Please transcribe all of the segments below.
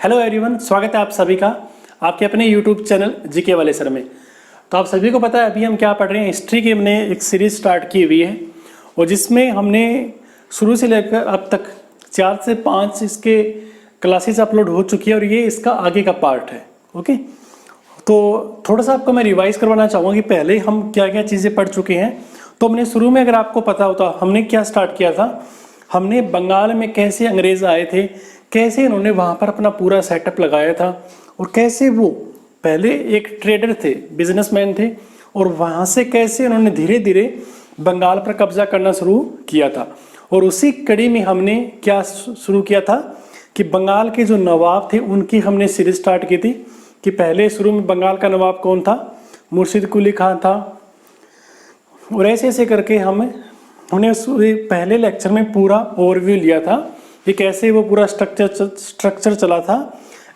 Hello everyone, स्वागत है आप सभी का आपके अपने यूट्यूब चैनल जीके वाले सर में। तो आप सभी को पता है अभी हम क्या पढ़ रहे हैं। हिस्ट्री की हमने एक सीरीज स्टार्ट की हुई है और जिसमें हमने शुरू से लेकर अब तक 4 से 5 इसके क्लासेस अपलोड हो चुकी है और ये इसका आगे का पार्ट है। ओके, तो थोड़ा सा आपको मैं रिवाइज करवाना चाहूँगा कि पहले हम क्या क्या चीज़ें पढ़ चुके हैं। तो हमने शुरू में, अगर आपको पता होता, हमने क्या स्टार्ट किया था। हमने बंगाल में कैसे अंग्रेज़ आए थे, कैसे इन्होंने वहाँ पर अपना पूरा सेटअप लगाया था और कैसे वो पहले एक ट्रेडर थे, बिजनेसमैन थे और वहाँ से कैसे उन्होंने धीरे धीरे बंगाल पर कब्जा करना शुरू किया था। और उसी कड़ी में हमने क्या शुरू किया था कि बंगाल के जो नवाब थे उनकी हमने सीरीज स्टार्ट की थी कि पहले शुरू में बंगाल का नवाब कौन था, मुर्शिद कुली खान था। और ऐसे ऐसे करके हमने पहले लेक्चर में पूरा ओवरव्यू लिया था कि कैसे वो पूरा स्ट्रक्चर चला था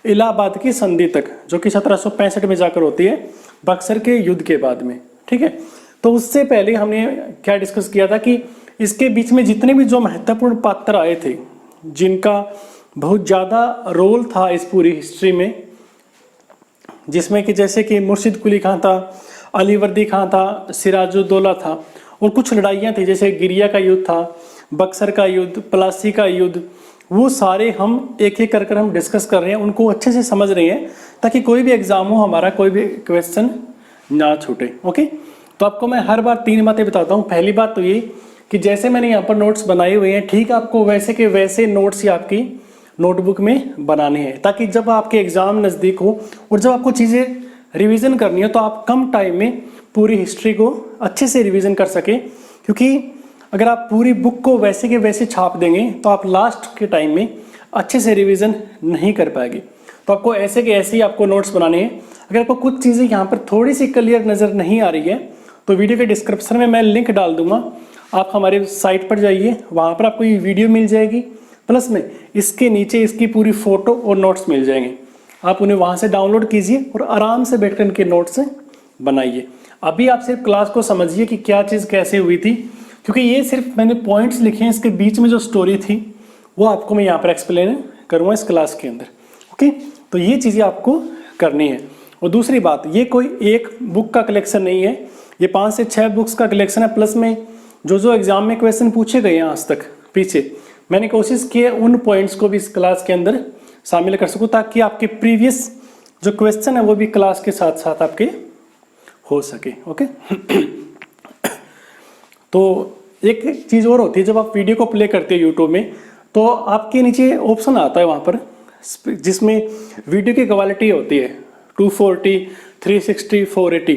इलाहाबाद की संधि तक, जो कि 1765 में जाकर होती है, बक्सर के युद्ध के बाद में। ठीक है, तो उससे पहले हमने क्या डिस्कस किया था कि इसके बीच में जितने भी जो महत्वपूर्ण पात्र आए थे, जिनका बहुत ज़्यादा रोल था इस पूरी हिस्ट्री में, जिसमें कि जैसे कि मुर्शिद कुली खान था, अलीवर्दी खान था, सिराजुद्दौला था और कुछ लड़ाइयाँ थी जैसे गिरिया का युद्ध था, बक्सर का युद्ध, प्लासी का युद्ध। वो सारे हम एक एक कर हम डिस्कस कर रहे हैं, उनको अच्छे से समझ रहे हैं ताकि कोई भी एग्जाम हो हमारा कोई भी क्वेश्चन ना छूटे। ओके, तो आपको मैं हर बार 3 बातें बताता हूँ। पहली बात तो ये कि जैसे मैंने यहाँ पर नोट्स बनाए हुए हैं, ठीक आपको वैसे के वैसे नोट्स ही आपकी नोटबुक में बनाने हैं ताकि जब आपके एग्जाम नज़दीक हो और जब आपको चीज़ें रिवीजन करनी हो तो आप कम टाइम में पूरी हिस्ट्री को अच्छे से रिवीजन कर सकें। क्योंकि अगर आप पूरी बुक को वैसे के वैसे छाप देंगे तो आप लास्ट के टाइम में अच्छे से रिवीजन नहीं कर पाएंगे। तो आपको ऐसे के ऐसे ही आपको नोट्स बनाने हैं। अगर आपको कुछ चीज़ें यहाँ पर थोड़ी सी क्लियर नज़र नहीं आ रही है तो वीडियो के डिस्क्रिप्शन में मैं लिंक डाल दूंगा, आप हमारे साइट पर जाइए, वहाँ पर आपको ये वीडियो मिल जाएगी, प्लस में इसके नीचे इसकी पूरी फ़ोटो और नोट्स मिल जाएंगे। आप उन्हें वहाँ से डाउनलोड कीजिए और आराम से बैठकर इनके नोट्स बनाइए। अभी आप सिर्फ क्लास को समझिए कि क्या चीज़ कैसे हुई थी, क्योंकि ये सिर्फ मैंने पॉइंट्स लिखे हैं, इसके बीच में जो स्टोरी थी वो आपको मैं यहाँ पर एक्सप्लेन करूँगा इस क्लास के अंदर। ओके, तो ये चीज़ें आपको करनी है। और दूसरी बात, ये कोई एक बुक का कलेक्शन नहीं है, ये 5 से 6 बुक्स का कलेक्शन है। प्लस में जो एग्जाम में क्वेश्चन पूछे गए हैं आज तक पीछे, मैंने कोशिश की है उन पॉइंट्स को भी इस क्लास के अंदर शामिल कर सकूँ ताकि आपके प्रीवियस जो क्वेश्चन है वो भी क्लास के साथ साथ आपके हो सके। ओके, तो एक चीज़ और होती है, जब आप वीडियो को प्ले करते हो यूट्यूब में तो आपके नीचे ऑप्शन आता है वहाँ पर जिसमें वीडियो की क्वालिटी होती है 240, 360, 480।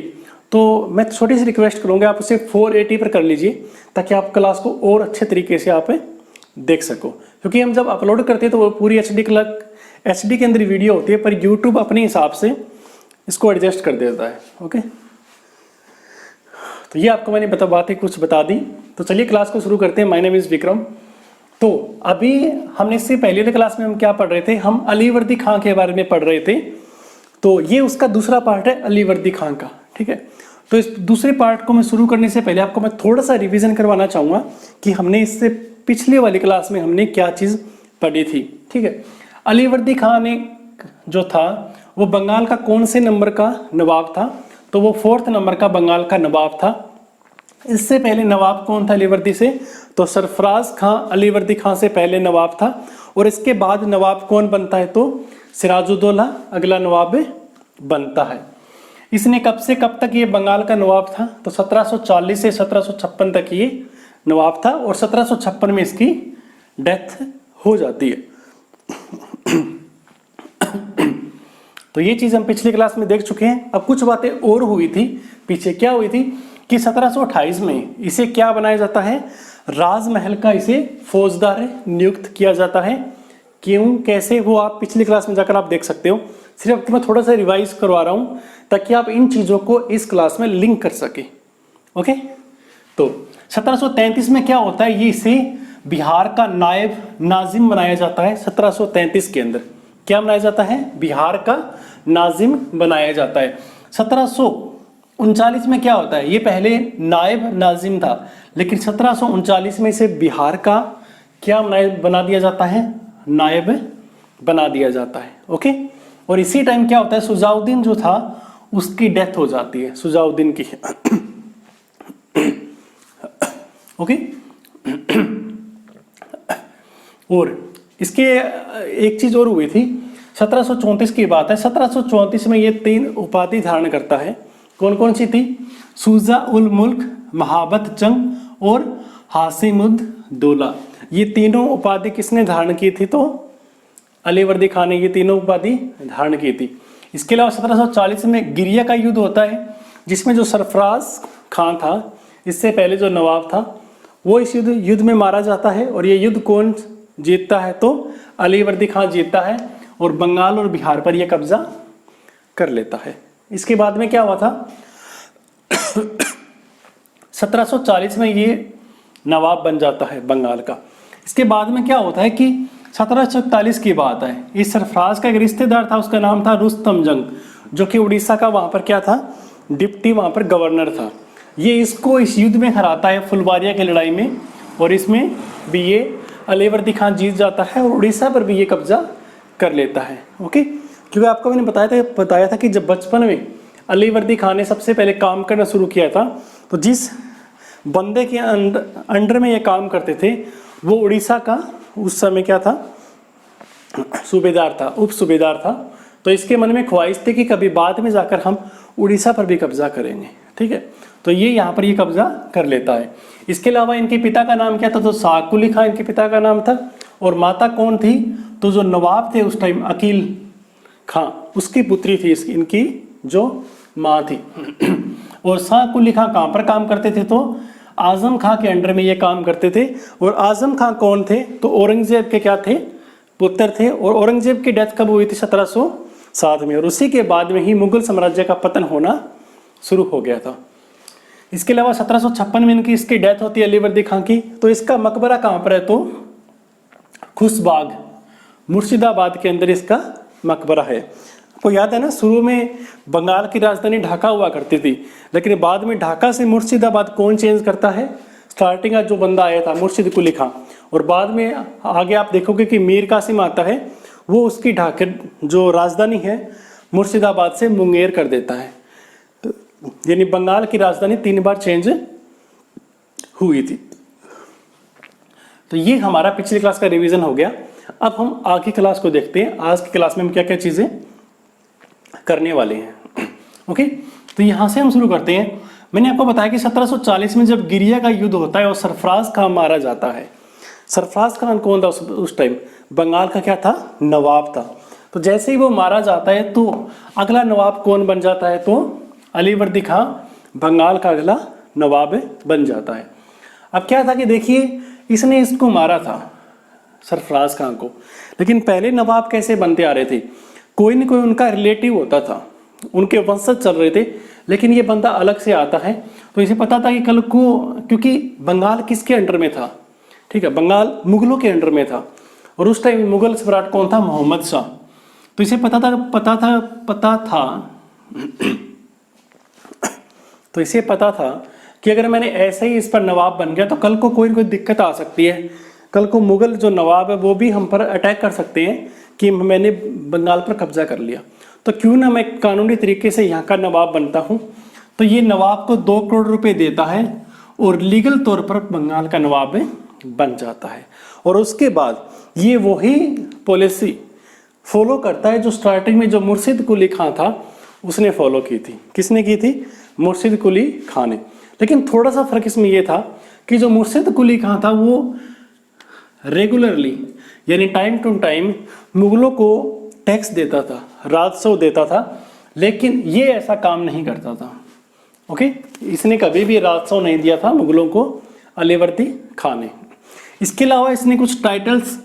तो मैं छोटी सी रिक्वेस्ट करूँगा आप उसे 480 पर कर लीजिए ताकि आप क्लास को और अच्छे तरीके से आप देख सको। क्योंकि हम जब अपलोड करते हैं तो वो पूरी HD के अंदर वीडियो होती है, पर यूट्यूब अपने हिसाब से इसको एडजस्ट कर देता है। ओके, तो ये आपको मैंने बातें कुछ बता दी। तो चलिए क्लास को शुरू करते हैं। My name is Vikram. तो अभी हमने इससे पहले वाले क्लास में हम क्या पढ़ रहे थे, हम अलीवर्दी खां के बारे में पढ़ रहे थे। तो ये उसका दूसरा पार्ट है अलीवर्दी खां का। ठीक है, तो इस दूसरे पार्ट को मैं शुरू करने से पहले आपको मैं थोड़ा सा रिवीजन करवाना चाहूँगा कि हमने इससे पिछले वाली क्लास में हमने क्या चीज़ पढ़ी थी। ठीक है, अलीवर्दी खां ने जो था वो बंगाल का कौन से नंबर का नवाब था, तो वो 4th नंबर का बंगाल का नवाब था। इससे पहले नवाब कौन था अलीवर्दी से, तो सरफराज खां अलीवर्दी खां से पहले नवाब था। और इसके बाद नवाब कौन बनता है, तो सिराजुद्दौला अगला नवाब बनता है। इसने कब से कब तक ये बंगाल का नवाब था, तो 1740 से 1756 तक ये नवाब था और 1756 में इसकी डेथ हो जाती है। तो ये चीज़ हम पिछली क्लास में देख चुके हैं। अब कुछ बातें और हुई थी पीछे। क्या हुई थी कि 1728 में इसे क्या बनाया जाता है, राजमहल का इसे फौजदार नियुक्त किया जाता है। क्यों, कैसे, वो आप पिछली क्लास में जाकर आप देख सकते हो। सिर्फ मैं थोड़ा सा रिवाइज करवा रहा हूँ ताकि आप इन चीज़ों को इस क्लास में लिंक कर सके। ओके, तो 1733 में क्या होता है, ये इसे बिहार का नायब नाजिम बनाया जाता है। 1733 के अंदर क्या बनाया जाता है, बिहार का नाजिम बनाया जाता है। 1739 में क्या होता है, ये पहले नायब नाजिम था लेकिन 1739 में इसे बिहार का क्या नायब बना दिया जाता है, नायब बना दिया जाता है। ओके, और इसी टाइम क्या होता है, सुजाउद्दीन जो था उसकी डेथ हो जाती है, सुजाउद्दीन की। ओके, और इसके एक चीज और हुई थी, 1734 की बात है। 1734 में ये 3 उपाधि धारण करता है। कौन कौन सी थी? सूजा उल मुल्क, महाबत जंग और हासिमुद दौला। ये तीनों उपाधि किसने धारण की थी? तो अलीवर्दी खान ने ये तीनों उपाधि धारण की थी। इसके अलावा 1740 में गिरिया का युद्ध होता है, जिसमें जो सरफराज खान था, इससे पहले जो नवाब था, वो इस युद्ध में मारा जाता है। और ये युद्ध कौन जीतता है? तो अलीवर्दी खान जीतता है और बंगाल और बिहार पर यह कब्जा कर लेता है। इसके बाद में क्या हुआ था? 1740 में ये नवाब बन जाता है बंगाल का। इसके बाद में क्या होता है कि 1741 की बात है, इस सरफराज का एक रिश्तेदार था, उसका नाम था रुस्तम जंग, जो कि उड़ीसा का वहां पर क्या था, डिप्टी वहां पर गवर्नर था। ये इसको इस युद्ध में हराता है, फुलवारिया की लड़ाई में, और इसमें भी ये अलीवर्दी खान जीत जाता है और उड़ीसा पर भी ये कब्जा कर लेता है। ओके, क्योंकि आपको मैंने बताया था कि जब बचपन में अलीवर्दी खान ने सबसे पहले काम करना शुरू किया था, तो जिस बंदे के अंडर में ये काम करते थे वो उड़ीसा का उस समय क्या था, सूबेदार था, उप सूबेदार था। तो इसके मन में ख्वाहिश थी कि कभी बाद में जाकर हम उड़ीसा पर भी कब्जा करेंगे। ठीक है, तो ये यहाँ पर ये कब्जा कर लेता है। इसके अलावा इनके पिता का नाम क्या था? तो साकुली खान इनके पिता का नाम था। और माता कौन थी? तो जो नवाब थे उस टाइम, अकील खां, उसकी पुत्री थी इनकी जो माँ थी। और साकुली खां कहाँ पर काम करते थे? तो आजम खां के अंडर में ये काम करते थे। और आजम खां कौन थे? तो औरंगजेब के क्या थे? पुत्र थे। और औरंगजेब की डेथ कब हुई थी? 1707 में। और उसी के बाद में ही मुगल साम्राज्य का पतन होना शुरू हो गया था। इसके अलावा 1756 में इनकी इसकी डेथ होती है अलीवर्दी खां की। तो इसका मकबरा कहाँ पर है? तो खुशबाग, मुर्शिदाबाद के अंदर इसका मकबरा है। आपको याद है ना, शुरू में बंगाल की राजधानी ढाका हुआ करती थी, लेकिन बाद में ढाका से मुर्शिदाबाद कौन चेंज करता है? स्टार्टिंग का जो बंदा आया था मुर्शिद कुली खां, और बाद में आगे आप देखोगे कि मीर कासिम आता है, वो उसकी ढाके जो राजधानी है मुर्शिदाबाद से मुंगेर कर देता है। यानी बंगाल की राजधानी 3 बार चेंज हुई थी। तो ये हमारा पिछली क्लास का रिवीजन हो गया। अब हम आगे क्लास को देखते हैं। आज की क्लास में हम क्या क्या चीजें करने वाले हैं। ओके, तो यहां से हम शुरू करते हैं। मैंने आपको बताया कि 1740 में जब गिरिया का युद्ध होता है और सरफराज खान मारा जाता है। सरफराज खान कौन था उस टाइम? बंगाल का क्या था? नवाब था। तो जैसे ही वो मारा जाता है तो अगला नवाब कौन बन जाता है? तो अलीवर्दी खां बंगाल का अगला नवाब बन जाता है। अब क्या था कि देखिए, इसने इसको मारा था सरफराज खान को, लेकिन पहले नवाब कैसे बनते आ रहे थे? कोई न कोई उनका रिलेटिव होता था, उनके वंशज चल रहे थे, लेकिन ये बंदा अलग से आता है। तो इसे पता था कि कल को, क्योंकि बंगाल किसके अंडर में था? ठीक है, बंगाल मुगलों के अंडर में था, और उस टाइम मुगल सम्राट कौन था? मोहम्मद शाह। तो इसे पता था तो इसे पता था कि अगर मैंने ऐसे ही इस पर नवाब बन गया तो कल को कोई न कोई दिक्कत आ सकती है। कल को मुगल जो नवाब है वो भी हम पर अटैक कर सकते हैं कि मैंने बंगाल पर कब्जा कर लिया, तो क्यों ना मैं कानूनी तरीके से यहाँ का नवाब बनता हूँ। तो ये नवाब को 2 करोड़ रुपए देता है और लीगल तौर पर बंगाल का नवाब बन जाता है। और उसके बाद ये वही पॉलिसी फॉलो करता है जो स्टार्टिंग में जो मुर्शिद कुली खां था उसने फॉलो की थी। किसने की थी? मुर्शिद कुली खां ने। लेकिन थोड़ा सा फर्क इसमें यह था कि जो मुर्शिद कुली खां था वो रेगुलरली यानी टाइम टू टाइम मुगलों को टैक्स देता था, राजस्व देता था, लेकिन ये ऐसा काम नहीं करता था। ओके, इसने कभी भी राजस्व नहीं दिया था मुगलों को, अलीवर्दी खां ने। इसके अलावा इसने कुछ टाइटल्स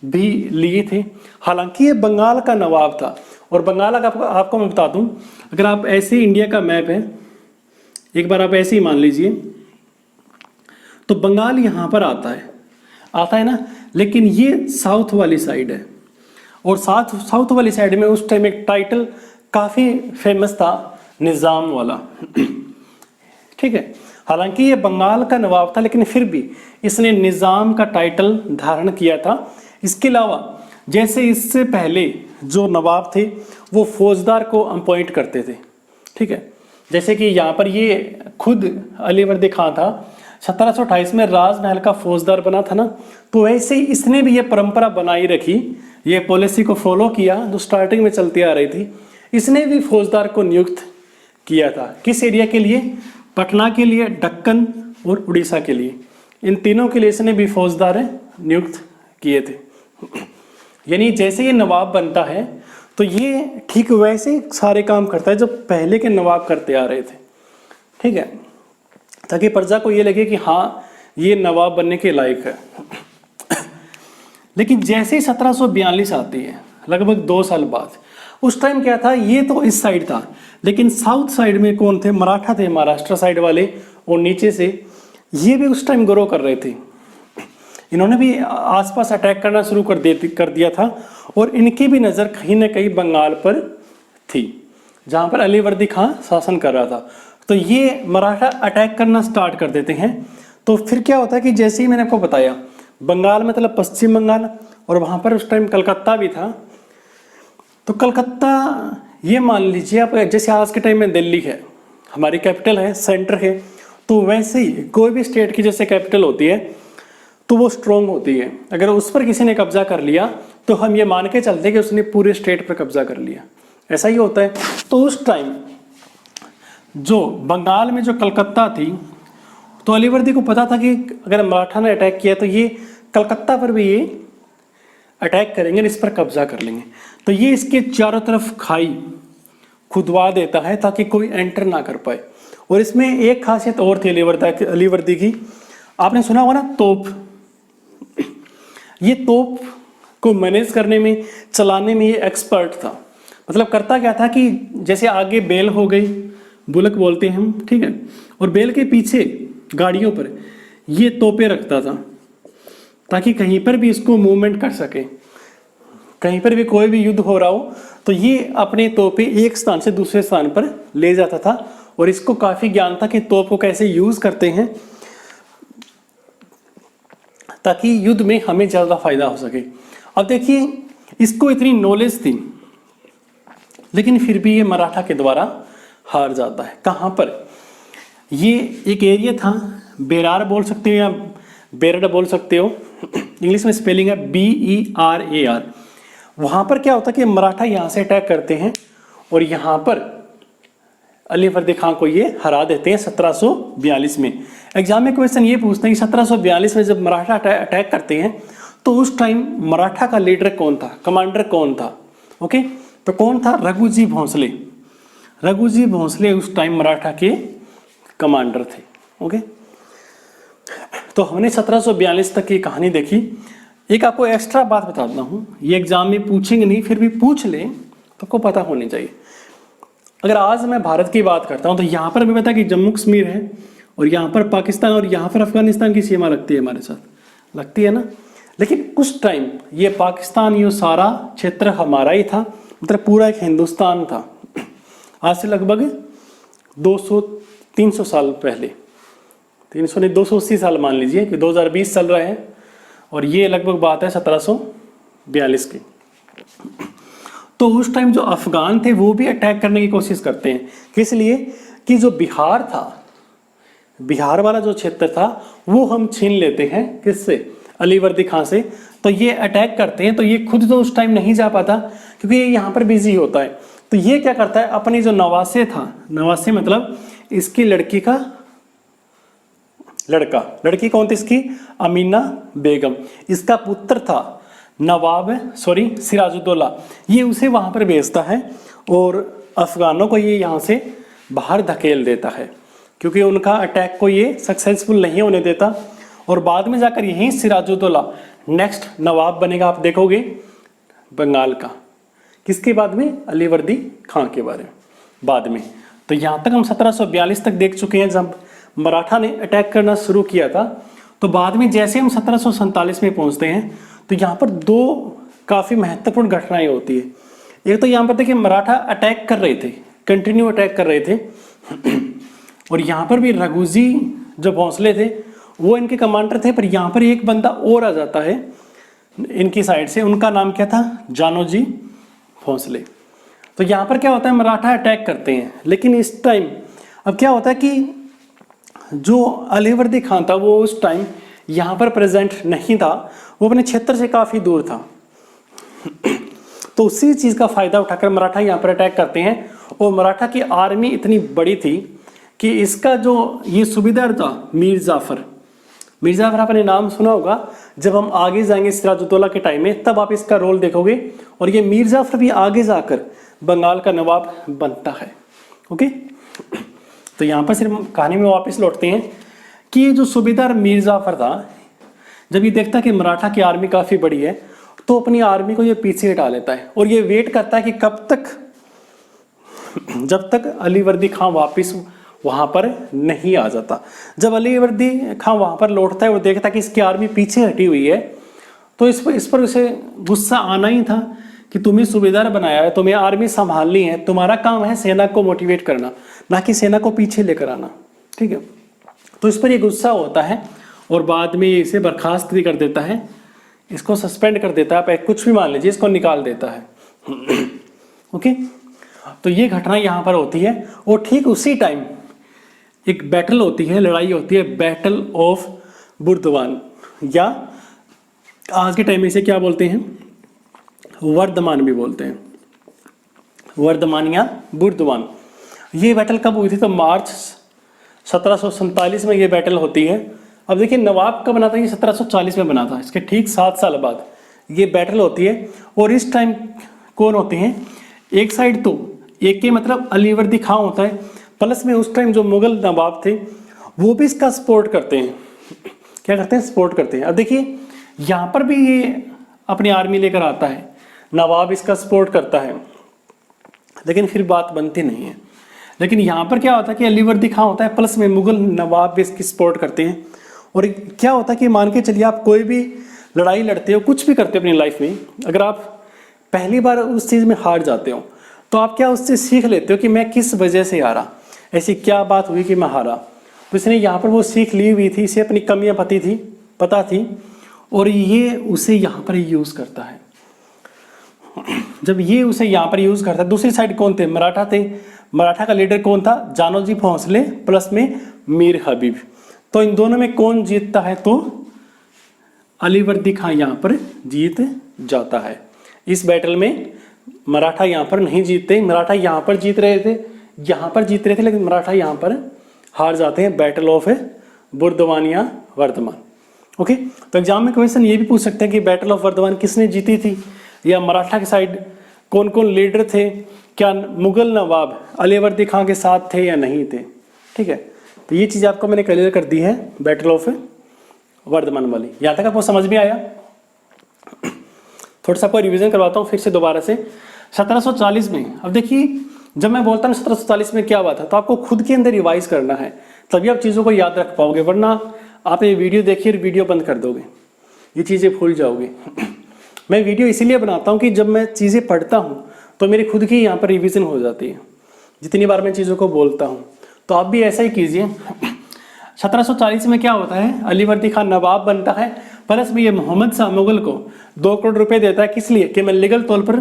भी लिए थे। हालांकि ये बंगाल का नवाब था, और बंगाल का आपको मैं बता दूं, अगर आप ऐसे इंडिया का मैप है, एक बार आप ऐसे ही मान लीजिए, तो बंगाल यहाँ पर आता है ना, लेकिन ये साउथ वाली साइड है। और साउथ वाली साइड में उस टाइम एक टाइटल काफ़ी फेमस था, निज़ाम वाला। ठीक है, हालांकि ये बंगाल का नवाब था, लेकिन फिर भी इसने निज़ाम का टाइटल धारण किया था। इसके अलावा जैसे इससे पहले जो नवाब थे वो फौजदार को अपॉइंट करते थे, ठीक है। जैसे कि यहाँ पर ये खुद अलीवर्दी खां था, 1728 में राजमहल का फौजदार बना था ना, तो वैसे ही इसने भी ये परंपरा बनाई रखी, ये पॉलिसी को फॉलो किया जो स्टार्टिंग में चलती आ रही थी। इसने भी फौजदार को नियुक्त किया था, किस एरिया के लिए? पटना के लिए, दक्कन और उड़ीसा के लिए, इन तीनों के लिए इसने भी फौजदार नियुक्त किए थे। यानी जैसे ये नवाब बनता है तो ये ठीक वैसे सारे काम करता है जो पहले के नवाब करते आ रहे थे, ठीक है, ताकि प्रजा को ये लगे कि हाँ ये नवाब बनने के लायक है। लेकिन जैसे ही 1742 आती है, लगभग 2 साल बाद, उस टाइम क्या था, ये तो इस साइड था, लेकिन साउथ साइड में कौन थे? मराठा थे, महाराष्ट्र साइड वाले, और नीचे से ये भी उस टाइम ग्रो कर रहे थे। इन्होंने भी आसपास अटैक करना शुरू कर दिया था, और इनकी भी नज़र कहीं ना कहीं बंगाल पर थी, जहाँ पर अलीवर्दी खां शासन कर रहा था। तो ये मराठा अटैक करना स्टार्ट कर देते हैं। तो फिर क्या होता है कि जैसे ही मैंने आपको बताया, बंगाल मतलब पश्चिम बंगाल, और वहाँ पर उस टाइम कलकत्ता भी था। तो कलकत्ता ये मान लीजिए आप, जैसे आज के टाइम में दिल्ली है, हमारी कैपिटल है, सेंटर है, तो वैसे ही कोई भी स्टेट की जैसे कैपिटल होती है तो वो स्ट्रॉन्ग होती है। अगर उस पर किसी ने कब्जा कर लिया तो हम ये मान के चलते हैं कि उसने पूरे स्टेट पर कब्जा कर लिया, ऐसा ही होता है। तो उस टाइम जो बंगाल में जो कलकत्ता थी, तो अलीवर्दी को पता था कि अगर मराठा ने अटैक किया तो ये कलकत्ता पर भी ये अटैक करेंगे और इस पर कब्जा कर लेंगे। तो ये इसके चारों तरफ खाई खुदवा देता है ताकि कोई एंटर ना कर पाए। और इसमें एक खासियत और थी अलीवर्दी की, आपने सुना होगा ना, तोप। ये तोप को मैनेज करने में, चलाने में ये एक्सपर्ट था। मतलब करता क्या था कि जैसे आगे बेल हो गई, बुलक बोलते हैं हम, ठीक है, और बेल के पीछे गाड़ियों पर ये तोपे रखता था ताकि कहीं पर भी इसको मूवमेंट कर सके। कहीं पर भी कोई भी युद्ध हो रहा हो तो ये अपने तोपे एक स्थान से दूसरे स्थान पर ले जाता था, और इसको काफ़ी ज्ञान था कि तोप को कैसे यूज़ करते हैं ताकि युद्ध में हमें ज़्यादा फायदा हो सके। अब देखिए, इसको इतनी नॉलेज थी, लेकिन फिर भी ये मराठा के द्वारा हार जाता है। कहाँ पर? ये एक एरिया था, बेरार बोल सकते हो या बेरड बोल सकते हो, इंग्लिश में स्पेलिंग है BERAR। वहाँ पर क्या होता है कि मराठा यहाँ से अटैक करते हैं और यहाँ पर अलीवर्दी खां को ये हरा देते हैं 1742 में। एग्जाम में क्वेश्चन ये पूछते हैं कि 1742 में जब मराठा अटैक करते हैं तो उस टाइम मराठा का लीडर कौन था, कमांडर कौन था? ओके, तो कौन था? रघुजी भोंसले। रघुजी भोंसले उस टाइम मराठा के कमांडर थे। ओके, तो हमने 1742 तक की कहानी देखी। एक आपको एक्स्ट्रा बात बताता हूँ, ये एग्जाम में पूछेंगे नहीं, फिर भी पूछ लें तो आपको पता होनी चाहिए। अगर आज मैं भारत की बात करता हूँ तो यहाँ पर भी पता कि जम्मू कश्मीर है, और यहाँ पर पाकिस्तान और यहाँ पर अफगानिस्तान की सीमा लगती है, हमारे साथ लगती है ना। लेकिन उस टाइम ये पाकिस्तान, ये सारा क्षेत्र हमारा ही था, मतलब पूरा एक हिंदुस्तान था। आज से लगभग 200-300 साल पहले, 300 नहीं 280 साल मान लीजिए कि 2020 चल रहा है, और ये लगभग बात है 1742 की। तो उस टाइम जो अफगान थे वो भी अटैक करने की कोशिश करते हैं, किस लिए? कि जो बिहार था, बिहार वाला जो क्षेत्र था वो हम छीन लेते हैं, किससे? अलीवर्दी खां से। तो ये अटैक करते हैं, तो ये खुद तो उस टाइम नहीं जा पाता क्योंकि ये यहाँ पर बिजी होता है। तो ये क्या करता है, अपनी जो नवासे था, नवासे मतलब इसकी लड़की का लड़का, लड़की कौन थी इसकी? अमीना बेगम। इसका पुत्र था सिराजुद्दौला, ये उसे वहाँ पर भेजता है और अफगानों को ये यहाँ से बाहर धकेल देता है क्योंकि उनका अटैक को ये सक्सेसफुल नहीं होने देता। और बाद में जाकर यहीं सिराजुद्दौला नेक्स्ट नवाब बनेगा, आप देखोगे, बंगाल का। किसके बाद में? अलीवर्दी खां के बारे में बाद में। तो यहाँ तक हम 1742 तक देख चुके हैं जब मराठा ने अटैक करना शुरू किया था। तो बाद में जैसे हम 1747 में पहुँचते हैं तो यहाँ पर 2 काफ़ी महत्वपूर्ण घटनाएं होती है। एक तो यहाँ पर देखिए मराठा अटैक कर रहे थे, कंटिन्यू अटैक कर रहे थे, और यहाँ पर भी रघुजी जो भोंसले थे वो इनके कमांडर थे। पर यहाँ पर एक बंदा और आ जाता है इनकी साइड से, उनका नाम क्या था, जानोजी भोंसले। तो यहाँ पर क्या होता है, मराठा अटैक करते हैं, लेकिन इस टाइम अब क्या होता है कि जो अलीवर्दी खान था वो उस टाइम यहाँ पर प्रेजेंट नहीं था, वो अपने क्षेत्र से काफ़ी दूर था। तो उसी चीज़ का फ़ायदा उठाकर मराठा यहाँ पर अटैक करते हैं, और मराठा की आर्मी इतनी बड़ी थी कि इसका जो ये सूबेदार था मीर जाफ़र आपने नाम सुना होगा, जब हम आगे जाएंगे सिराजुद्दौला के टाइम में तब आप इसका रोल देखोगे। और ये मीर जाफ़र भी आगे जाकर बंगाल का नवाब बनता है। ओके, तो यहाँ पर सिर्फ कहानी में वापस लौटते हैं कि जो सूबेदार मीर जाफ़र था, जब ये देखता है कि मराठा की आर्मी काफ़ी बड़ी है, तो अपनी आर्मी को ये पीछे हटा लेता है और ये वेट करता है कि कब तक, जब तक अलीवर्दी खां वापस वहाँ पर नहीं आ जाता। जब अलीवर्दी खां वहाँ पर लौटता है, वो देखता है कि इसकी आर्मी पीछे हटी हुई है, तो इस पर उसे गुस्सा आना ही था कि तुम्हें सूबेदार बनाया है, तुम्हें आर्मी संभालनी है, तुम्हारा काम है सेना को मोटिवेट करना, ना कि सेना को पीछे लेकर आना। ठीक है, तो इस पर ये गुस्सा होता है और बाद में इसे बर्खास्त भी कर देता है, इसको सस्पेंड कर देता है, आप कुछ भी मान लीजिए, इसको निकाल देता है। ओके, तो ये घटना यहाँ पर होती है। और ठीक उसी टाइम एक बैटल होती है, लड़ाई होती है, बैटल ऑफ बुर्दवान, या आज के टाइम में इसे क्या बोलते हैं, वर्धमान भी बोलते हैं, वर्धमान या बुर्दवान। ये बैटल कब हुई थी, तो मार्च 1747 में ये बैटल होती है। अब देखिए नवाब कब बना था, ये 1740 में बना था, इसके ठीक 7 साल बाद ये बैटल होती है। और इस टाइम कौन होते हैं, एक साइड तो एक के मतलब अलीवर्दी खां होता है, प्लस में उस टाइम जो मुगल नवाब थे वो भी इसका सपोर्ट करते हैं। क्या करते हैं, सपोर्ट करते हैं। अब देखिए यहाँ पर भी ये अपनी आर्मी लेकर आता है, नवाब इसका सपोर्ट करता है, लेकिन फिर बात बनती नहीं है। लेकिन यहाँ पर क्या होता है कि अलीवर्दी खां होता है, प्लस में मुगल नवाब भी इसकी सपोर्ट करते हैं। और क्या होता है कि मान के चलिए आप कोई भी लड़ाई लड़ते हो, कुछ भी करते हो अपनी लाइफ में, अगर आप पहली बार उस चीज़ में हार जाते हो तो आप क्या उससे सीख लेते हो कि मैं किस वजह से हारा, ऐसी क्या बात हुई कि मैं हारा। तो इसने यहाँ पर वो सीख ली हुई थी, इसे अपनी कमियाँ पता थी और ये उसे यहाँ पर यूज़ करता है। जब ये उसे यहाँ पर यूज़ करता है, दूसरी साइड कौन थे, मराठा थे। मराठा का लीडर कौन था, जानोजी भोंसले प्लस में मीर हबीब। तो इन दोनों में कौन जीतता है, तो अलीवर्दी खां यहाँ पर जीत जाता है। इस बैटल में मराठा यहाँ पर नहीं जीतते, मराठा यहाँ पर जीत रहे थे, लेकिन मराठा यहाँ पर हार जाते हैं। बैटल ऑफ बुर्दवान या वर्धमान। ओके, तो एग्जाम में क्वेश्चन ये भी पूछ सकते हैं कि बैटल ऑफ वर्धमान किसने जीती थी, या मराठा के साइड कौन कौन लीडर थे, क्या मुगल नवाब अलीवर्दी खां के साथ थे या नहीं थे। ठीक है, तो ये चीज़ आपको मैंने क्लियर कर दी है बैटल ऑफ वर्धमान वाली। यहाँ तक आपको समझ में आया। थोड़ा सा आपको रिवीजन करवाता हूँ फिर से दोबारा से। 1740 में, अब देखिए जब मैं बोलता हूँ 1740 में क्या हुआ था, तो आपको खुद के अंदर रिवाइज करना है, तभी आप चीज़ों को याद रख पाओगे, वरना आप ये वीडियो देखिए और वीडियो बंद कर दोगे, ये चीज़ें भूल जाओगे। मैं वीडियो इसीलिए बनाता हूँ कि जब मैं चीज़ें पढ़ता हूँ तो मेरी खुद की यहाँ पर रिवीजन हो जाती है, जितनी बार मैं चीज़ों को बोलता हूँ। तो आप भी ऐसा ही कीजिए। 1740 में क्या होता है, अलीवर्दी खान नवाब बनता है, प्लस में ये मोहम्मद शाह मुगल को 2 करोड़ रुपए देता है, किस लिए, कि मैं लीगल तौर पर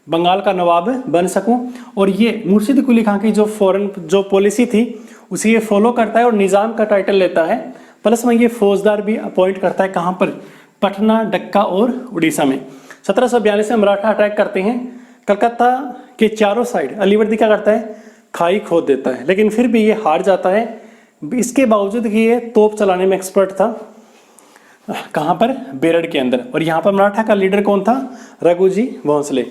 बंगाल का नवाब बन सकूं। और ये मुर्शिद कुली खां की जो पॉलिसी थी उसे ये फॉलो करता है और निज़ाम का टाइटल लेता है। प्लस में ये फौजदार भी अपॉइंट करता है, कहाँ पर, पटना, डक्का और उड़ीसा में। 1742 में मराठा अटैक करते हैं, कलकत्ता के चारों साइड अलीवर्दी क्या करता है, खाई खोद देता है, लेकिन फिर भी ये हार जाता है। इसके बावजूद कि ये तोप चलाने में एक्सपर्ट था, कहाँ पर, बेरड़ के अंदर। और यहाँ पर मराठा का लीडर कौन था, रघुजी भोंसले।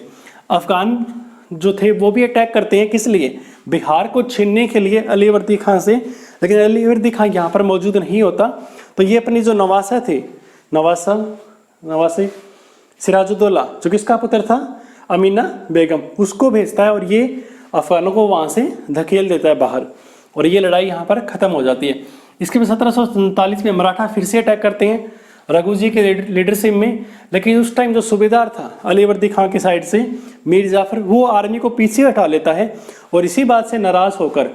अफगान जो थे वो भी अटैक करते हैं, किस लिए, बिहार को छीनने के लिए अलीवर्दी खां से, लेकिन अलीवर्दी खां यहाँ पर मौजूद नहीं होता। तो ये अपनी जो नवासा थे, नवासे सिराजुद्दौला जो किसका पुत्र था, अमीना बेगम, उसको भेजता है और ये अफगानों को वहाँ से धकेल देता है बाहर, और ये लड़ाई यहाँ पर ख़त्म हो जाती है। इसके बाद 1747 में मराठा फिर से अटैक करते हैं रघुजी के लीडरशिप में, लेकिन उस टाइम जो सूबेदार था अलीवर्दी खां की साइड से मीर जाफर, वो आर्मी को पीछे हटा लेता है। और इसी बात से नाराज़ होकर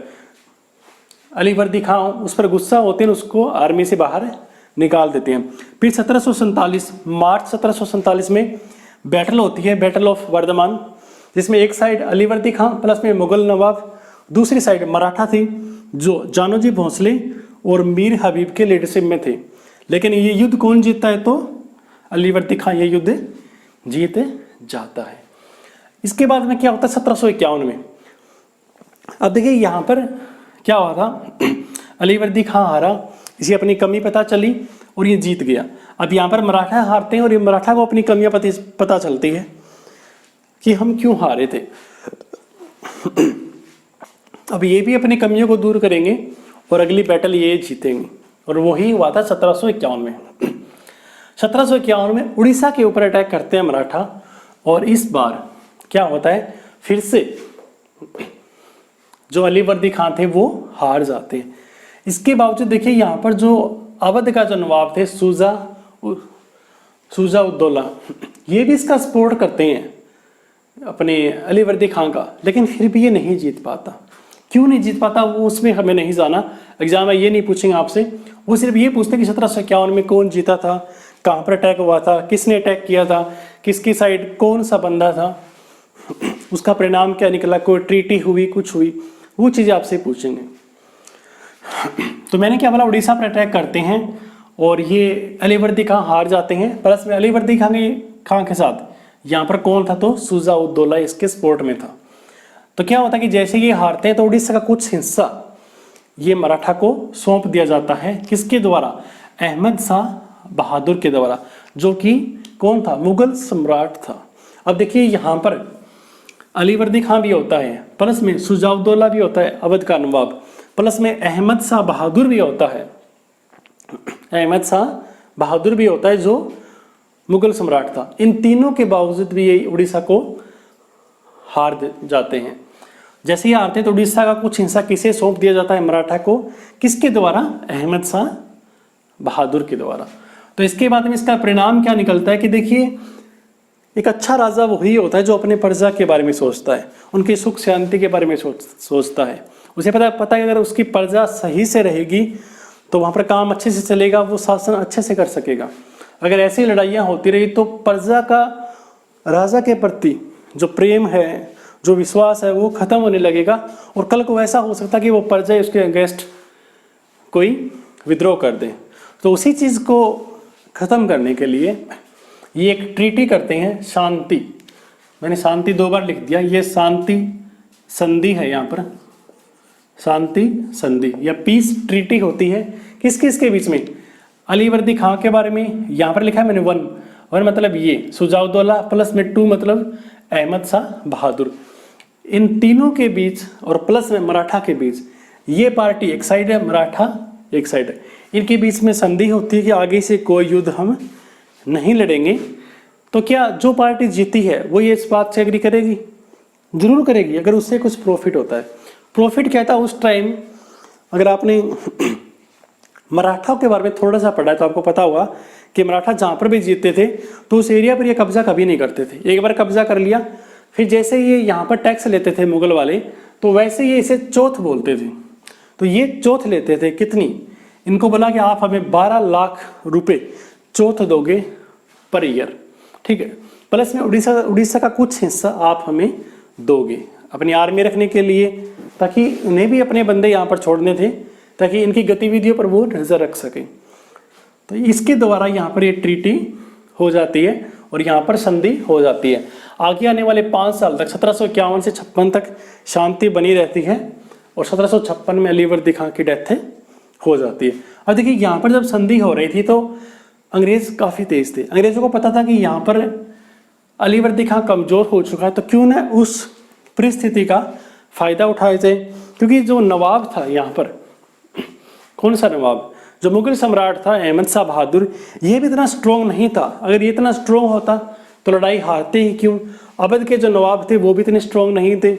अलीवर्दी खां उस पर गुस्सा होते हैं, उसको आर्मी से बाहर निकाल देते हैं। फिर 1747 मार्च 1747 में बैटल होती है, बैटल ऑफ वर्धमान, जिसमें एक साइड अलीवर्दी खां प्लस में मुगल नवाब, दूसरी साइड मराठा थी जो जानोजी भोंसले और मीर हबीब के लीडरशिप में थे। लेकिन ये युद्ध कौन जीतता है? तो अलीवर्दी खां ये युद्ध जीत जाता है। इसके बाद में क्या होता है 1751 में? अब देखिए यहाँ पर क्या हुआ था, अलीवर्दी खां हारा, इसे अपनी कमी पता चली और ये जीत गया। अब यहाँ पर मराठा हारते हैं और ये मराठा को अपनी कमियां पता चलती है कि हम क्यों हारे थे। अब ये भी अपनी कमियों को दूर करेंगे और अगली बैटल ये जीतेंगे, और वही हुआ था 1751 में। 1751 में उड़ीसा के ऊपर अटैक करते हैं मराठा, और इस बार क्या होता है, फिर से जो अलीवर्दी खां थे वो हार जाते हैं। इसके बावजूद देखिए यहाँ पर जो अवध का जो नवाब थे शुजा उद्दौला, ये भी इसका सपोर्ट करते हैं अपने अलीवर्दी खां का, लेकिन फिर भी ये नहीं जीत पाता। क्यों नहीं जीत पाता वो उसमें हमें नहीं जाना, एग्जाम में ये नहीं पूछेंगे आपसे, वो सिर्फ ये पूछते कि 1751 में कौन जीता था, कहाँ पर अटैक हुआ था, किसने अटैक किया था, किसकी साइड कौन सा बंदा था, उसका परिणाम क्या निकला, कोई ट्रीटी हुई, कुछ हुई, वो चीज़ें आपसे पूछेंगे। तो मैंने क्या बोला, उड़ीसा पर अटैक करते हैं और ये अलीवर्दी खां हार जाते हैं, प्लस में अलीवर्दी खां के साथ यहाँ पर कौन था, तो शुजा उद्दौला इसके सपोर्ट में था। तो क्या होता है कि जैसे ये हारते हैं तो उड़ीसा का कुछ हिस्सा ये मराठा को सौंप दिया जाता है, किसके द्वारा, अहमद शाह बहादुर के द्वारा, जो कि कौन था, मुगल सम्राट था। अब देखिए यहाँ पर अलीवर्दी खां भी होता है, प्लस में शुजाउद्दौला भी होता है अवध का नवाब, प्लस में अहमद शाह बहादुर भी होता है, अहमद शाह बहादुर भी होता है जो मुगल सम्राट था। इन तीनों के बावजूद भी ये उड़ीसा को हार जाते हैं। जैसे ही हारते हैं तो उड़ीसा का कुछ हिस्सा किसे सौंप दिया जाता है, मराठा को, किसके द्वारा, अहमद शाह बहादुर के द्वारा। तो इसके बाद में इसका परिणाम क्या निकलता है कि देखिए, एक अच्छा राजा वही होता है जो अपने प्रजा के बारे में सोचता है, उनकी सुख शांति के बारे में सोचता है। उसे पता है अगर उसकी प्रजा सही से रहेगी तो वहाँ पर काम अच्छे से चलेगा, वो शासन अच्छे से कर सकेगा। अगर ऐसी लड़ाइयाँ होती रही तो प्रजा का राजा के प्रति जो प्रेम है, जो विश्वास है, वो खत्म होने लगेगा, और कल को ऐसा हो सकता है कि वो प्रजा उसके अगेंस्ट कोई विद्रोह कर दे। तो उसी चीज़ को खत्म करने के लिए ये एक ट्रीटी करते हैं, शांति, मैंने शांति 2 बार लिख दिया, ये शांति संधि है, यहाँ पर शांति संधि या पीस ट्रीटी होती है। किस किस के बीच में, अलीवर्दी खां के बारे में, यहाँ पर लिखा है मैंने 1 मतलब ये शुजाउद्दौला, प्लस में 2 मतलब अहमद शाह बहादुर, इन तीनों के बीच, और प्लस में मराठा के बीच। ये पार्टी एक साइड है, मराठा एक साइड है, इनके बीच में संधि होती है कि आगे से कोई युद्ध हम नहीं लड़ेंगे। तो क्या जो पार्टी जीती है वो ये इस बात से एग्री करेगी, जरूर करेगी, अगर उससे कुछ प्रॉफिट होता है। प्रॉफिट क्या था उस टाइम, अगर आपने मराठा के बारे में थोड़ा सा पढ़ा है तो आपको पता होगा कि मराठा जहाँ पर भी जीतते थे तो उस एरिया पर ये कब्जा कभी नहीं करते थे। एक बार कब्जा कर लिया, फिर जैसे ये यहाँ पर टैक्स लेते थे मुगल वाले, तो वैसे ये इसे चौथ बोलते थे। तो ये चौथ लेते थे, कितनी, इनको बोला कि आप हमें 12 लाख रुपए चौथ दोगे पर ईयर, ठीक है, प्लस में उड़ीसा का कुछ हिस्सा आप हमें दोगे अपनी आर्मी रखने के लिए, ताकि उन्हें भी अपने बंदे यहाँ पर छोड़ने थे, ताकि इनकी गतिविधियों पर वो नजर रख सकें। तो इसके द्वारा यहाँ पर ये ट्रीटी हो जाती है और यहाँ पर संधि हो जाती है। आगे आने वाले 5 साल तक 1751 से 56 तक शांति बनी रहती है, और 1756 में अलीवर्दी खां की डेथ हो जाती है। अब देखिए यहाँ पर जब संधि हो रही थी तो अंग्रेज काफ़ी तेज थे, अंग्रेजों को पता था कि यहाँ पर अलीवर्दी खां कमज़ोर हो चुका है, तो क्यों ना उस परिस्थिति का फ़ायदा उठाया जाए। क्योंकि जो नवाब था यहाँ पर, कौन सा नवाब, जो मुगल सम्राट था अहमद शाह बहादुर, ये भी इतना स्ट्रॉन्ग नहीं था। अगर ये इतना स्ट्रॉन्ग होता तो लड़ाई हारते ही क्यों। अवध के जो नवाब थे वो भी इतने स्ट्रॉन्ग नहीं थे,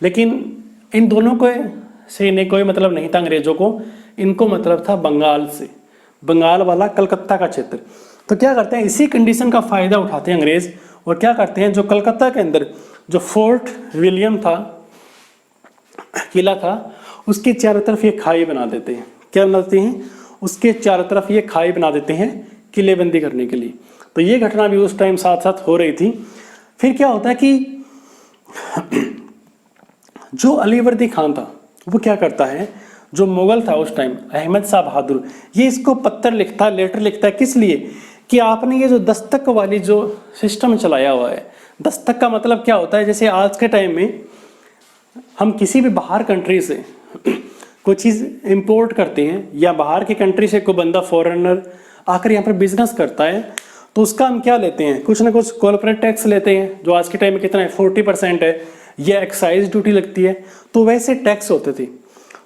लेकिन इन दोनों को से इन्हें कोई मतलब नहीं था अंग्रेजों को, इनको मतलब था बंगाल से, बंगाल वाला कलकत्ता का क्षेत्र। तो क्या करते हैं, इसी कंडीशन का फ़ायदा उठाते हैं अंग्रेज, और क्या करते हैं, जो कलकत्ता के अंदर जो फोर्ट विलियम था, किला था, उसके चारों तरफ ये खाई बना देते हैं। क्या बनाते हैं, उसके चारों तरफ ये खाई बना देते हैं किलेबंदी करने के लिए। तो ये घटना भी उस टाइम साथ साथ हो रही थी। फिर क्या होता है कि जो अलीवर्दी खान था वो क्या करता है, जो मुगल था उस टाइम अहमद शाह बहादुर, ये इसको पत्र लिखता है, लेटर लिखता है, किस लिए कि आपने ये जो दस्तक वाली जो सिस्टम चलाया हुआ है। दस्तक का मतलब क्या होता है, जैसे आज के टाइम में हम किसी भी बाहर कंट्री से कोई चीज़ इंपोर्ट करते हैं या बाहर की कंट्री से कोई बंदा फॉरेनर आकर यहाँ पर बिजनेस करता है, तो उसका हम क्या लेते हैं, कुछ ना कुछ कॉर्पोरेट टैक्स लेते हैं, जो आज के टाइम में कितना है 40% है, या एक्साइज ड्यूटी लगती है। तो वैसे टैक्स होते थे,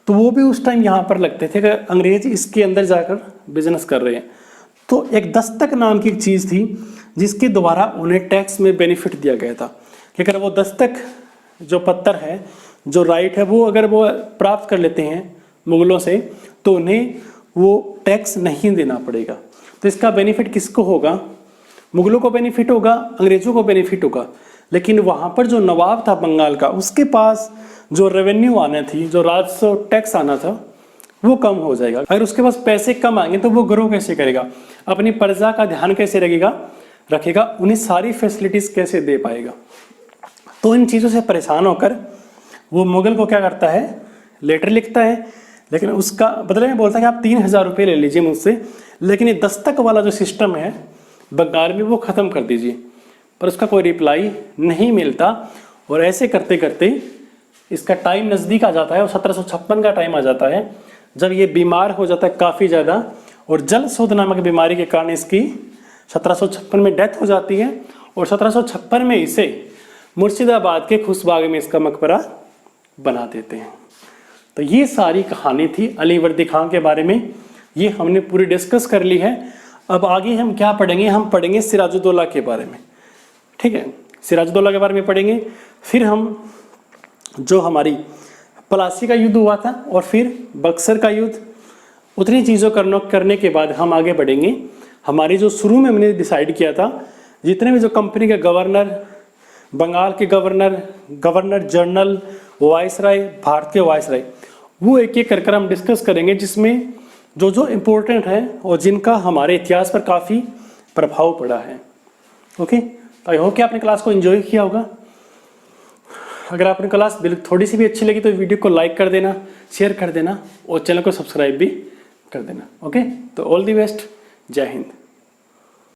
तो वो भी उस टाइम यहाँ पर लगते थे कि अंग्रेज इसके अंदर जाकर बिजनेस कर रहे हैं। तो एक दस्तक नाम की एक चीज़ थी जिसके द्वारा उन्हें टैक्स में बेनिफिट दिया गया था कि अगर वो दस्तक जो पत्थर है, जो राइट है, वो अगर वो प्राप्त कर लेते हैं मुगलों से, तो उन्हें वो टैक्स नहीं देना पड़ेगा। तो इसका बेनिफिट किसको होगा, मुगलों को बेनिफिट होगा, अंग्रेजों को बेनिफिट होगा। लेकिन वहाँ पर जो नवाब था बंगाल का, उसके पास जो रेवेन्यू आना थी, जो राजस्व टैक्स आना था, वो कम हो जाएगा। अगर उसके पास पैसे कम आएंगे तो वो ग्रो कैसे करेगा, अपनी प्रजा का ध्यान कैसे रखेगा, उन्हें सारी फैसिलिटीज कैसे दे पाएगा। तो इन चीज़ों से परेशान होकर वो मुगल को क्या करता है, लेटर लिखता है, लेकिन उसका बदले में बोलता है कि आप 3000 रुपये ले लीजिए मुझसे, लेकिन ये दस्तक वाला जो सिस्टम है बंगाल में वो ख़त्म कर दीजिए। पर उसका कोई रिप्लाई नहीं मिलता, और ऐसे करते करते इसका टाइम नज़दीक आ जाता है और 1756 का टाइम आ जाता है, जब ये बीमार हो जाता है काफ़ी ज़्यादा, और जल शोध नामक बीमारी के कारण इसकी 1756 में डेथ हो जाती है। और 1756 में इसे मुर्शिदाबाद के खुशबाग में इसका मकबरा बना देते हैं। तो ये सारी कहानी थी अलीवर्दी खां के बारे में, ये हमने पूरी डिस्कस कर ली है। अब आगे हम क्या पढ़ेंगे, हम पढ़ेंगे सिराजुद्दौला के बारे में, ठीक है, सिराजुद्दौला के बारे में पढ़ेंगे। फिर हम जो हमारी प्लासी का युद्ध हुआ था और फिर बक्सर का युद्ध, उतनी चीज़ों करने के बाद हम आगे बढ़ेंगे। हमारी जो शुरू में हमने डिसाइड किया था, जितने भी जो कंपनी के गवर्नर, बंगाल के गवर्नर जनरल, वाइसराय, भारत के वाइसराय, वो एक एक कर हम डिस्कस करेंगे, जिसमें जो जो इम्पोर्टेंट है और जिनका हमारे इतिहास पर काफ़ी प्रभाव पड़ा है। ओके, तो आई होप कि आपने क्लास को एंजॉय किया होगा। अगर आपने क्लास थोड़ी सी भी अच्छी लगी तो वीडियो को लाइक कर देना, शेयर कर देना और चैनल को सब्सक्राइब भी कर देना। ओके, तो ऑल द बेस्ट, जय हिंद।